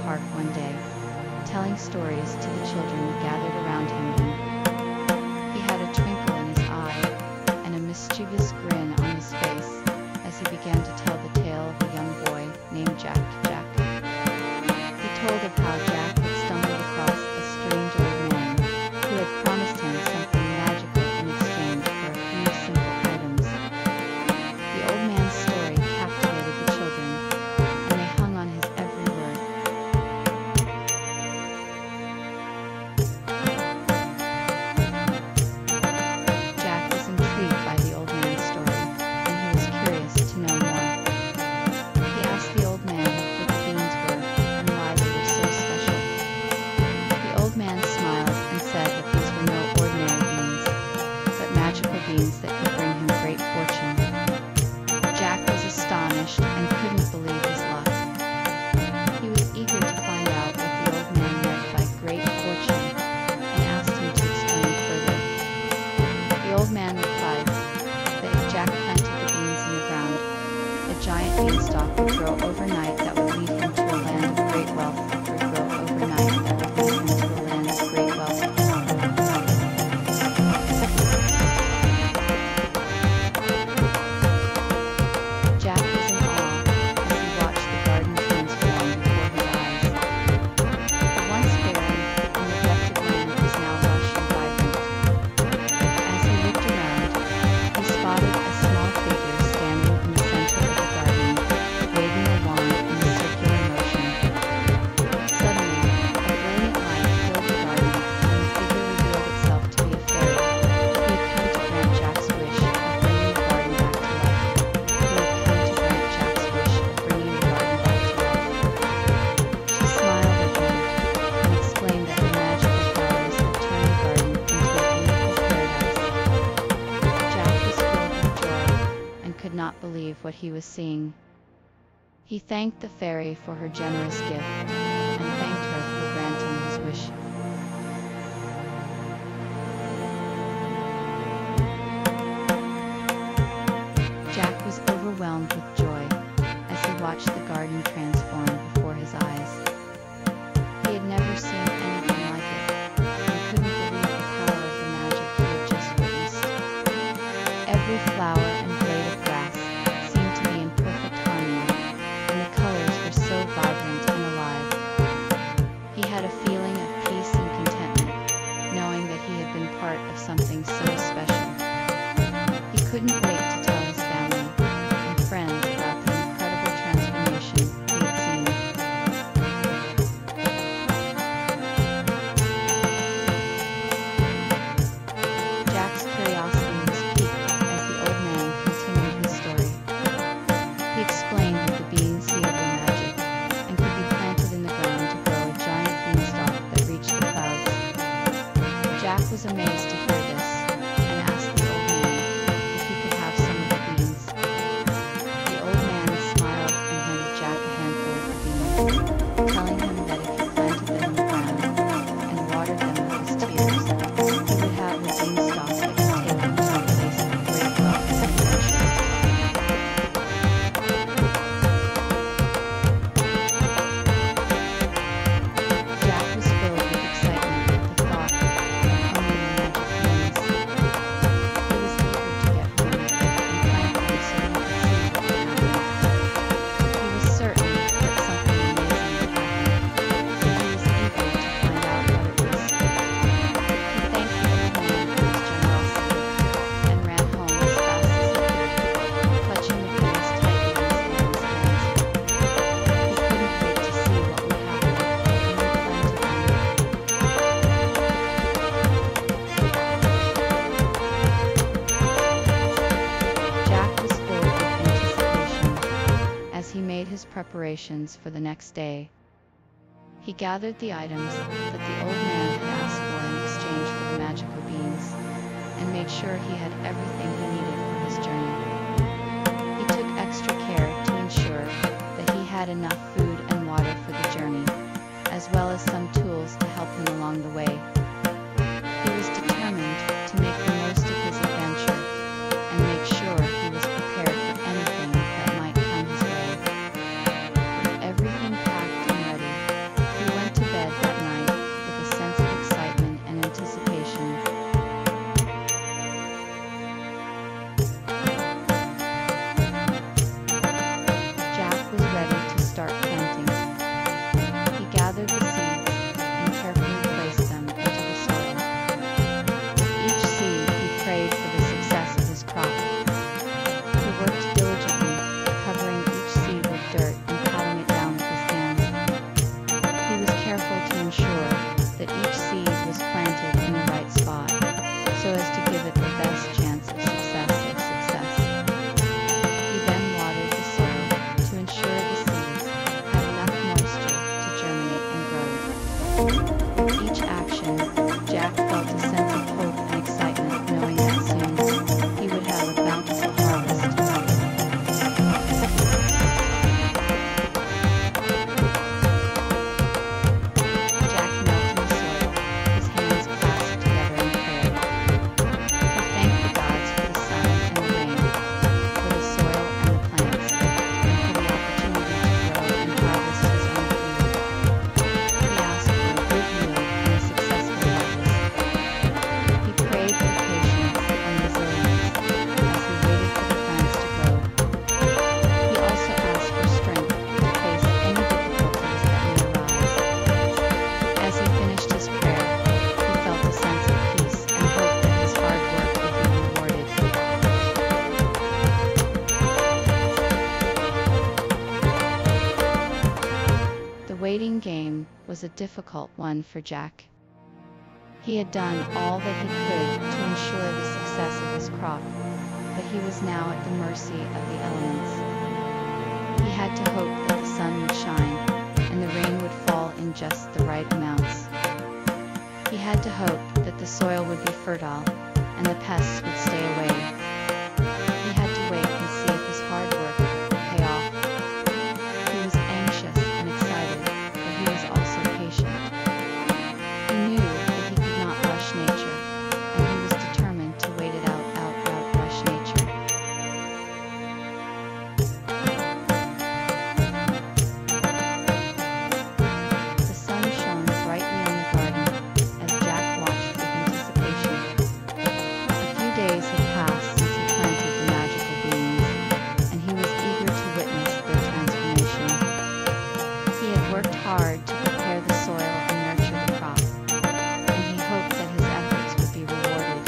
park one day, telling stories to the children gathered around him. He had a twinkle in his eye and a mischievous grin on his face as he began to tell the tale of a young boy named Jack. He told of how Jack had stumbled across a strange old man who had promised him something magical in exchange for a few simple items. The old man's story captivated the children, and they hung on his every word. Jack was intrigued by the old man's story, and he was curious to know more. He asked the old man what the beans were and why they were so special. The old man smiled and said that these were no ordinary beans, but magical beans that could bring him great fortune. Jack was astonished and couldn't believe his luck. He was eager to find out what the old man meant by great fortune and asked him to explain further. The old man replied that if Jack planted the beans in the ground, a giant beanstalk would grow overnight that would lead him to a land of great wealth, would grow overnight that would lead him to a land of great wealth. Jack was in awe as he watched the garden transform before his eyes. The once barren and neglected land was now lush and vibrant. As he looked around, he spotted a small figure standing in the center of the garden, waving a wand in a circular motion. Suddenly, a brilliant light filled the garden, and the figure revealed itself to be a fairy who had come to grant Jack's wish of bringing the garden back to life. She smiled at him and explained that her magical powers had turned the garden into a beautiful paradise. Jack was filled with joy and could not believe what he was seeing. He thanked the fairy for her generous gift and thanked her for granting his wish. Jack was overwhelmed with joy as he watched the garden transform before his eyes. He had never seen anything like it, and couldn't believe the power of the magic he had just witnessed. Every flower and blade of grass seemed to be in perfect harmony, and the colors were so vibrant and alive. He had a feeling of peace and contentment, knowing that he had been part of something so special. He couldn't wait to tell his family and friends about the incredible transformation he had seen. Jack's curiosity was piqued as the old man continued his story. He explained that the beans he had were magic and could be planted in the ground to grow a giant beanstalk that reached the clouds. Jack was amazed to hear this and asked the old man if he could have some of the beans. The old man smiled and handed Jack a handful of the beans, telling him that if he planted them in the ground and watered them with his tears, he would have a beanstalk that could take him to a place of great wealth and fortune. Jack was filled with excitement at the thought of owning a magic beans. He was eager to get home and plant them so he could see what would happen. He was certain that something amazing would happen, and he was eager to find out what it was. He thanked the old man for his generosity and ran home as fast as he could, clutching the beans tightly in his hands. He couldn't wait to see what would happen when he planted them. Jack was filled with anticipation as he made his preparations for the next day. He gathered the items that the old man had asked for in exchange for the magical beans, and made sure he had everything he needed for his journey. He took extra care to ensure that he had enough food and water for the journey, as well as some tools to help him along the way. He was determined to make the most of his adventure and make sure he was prepared for anything that might come his way. With everything packed and ready, was a difficult one for Jack. He had done all that he could to ensure the success of his crop, but he was now at the mercy of the elements. He had to hope that the sun would shine, and the rain would fall in just the right amounts. He had to hope that the soil would be fertile, and the pests would stay away. He had to wait and see if his hard work would pay off. He was anxious and excited, but he was also patient. He knew that he could not rush nature, and he was determined to wait it out rush nature. The sun shone brightly on the garden as Jack watched with anticipation. A few days had passed since he planted the magical beans, and he was eager to witness their transformation. He had worked hard to prepare the soil and nurture the crop, and he hoped that his efforts would be rewarded.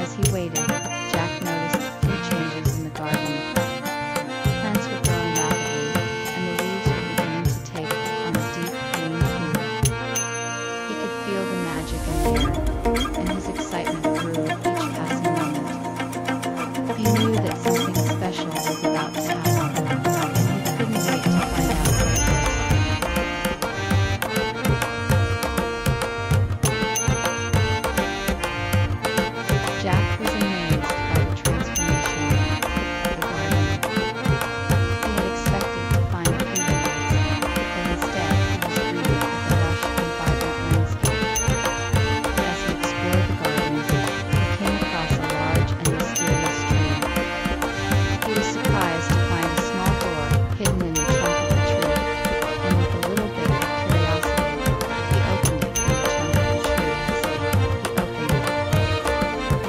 As he waited, Jack noticed a few changes in the garden. Plants were growing rapidly, and the leaves were beginning to take on a deep green hue. He could feel the magic in the air, and his excitement grew with each passing moment. He knew that something special was about to happen, and he couldn't wait to find out what it was. Jack was amazed by the transformation for the garden. He had expected to find few weeds, but instead he was greeted with a lush and vibrant landscape. As he explored the garden, he came across a large and mysterious tree. He was surprised to find a small door hidden in the trunk of the tree, and with a little bit of curiosity, he opened it in the trunk of the tree.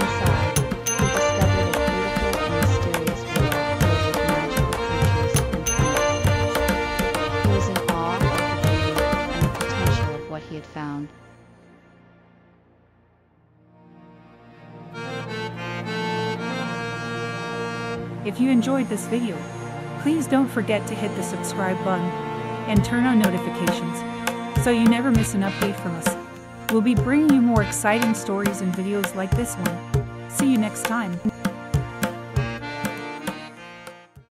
Inside, he discovered a beautiful and mysterious world filled with magical creatures and plants. He was in awe of the beauty and the potential of what he had found. If you enjoyed this video, please don't forget to hit the subscribe button and turn on notifications so you never miss an update from us. We'll be bringing you more exciting stories and videos like this one. See you next time.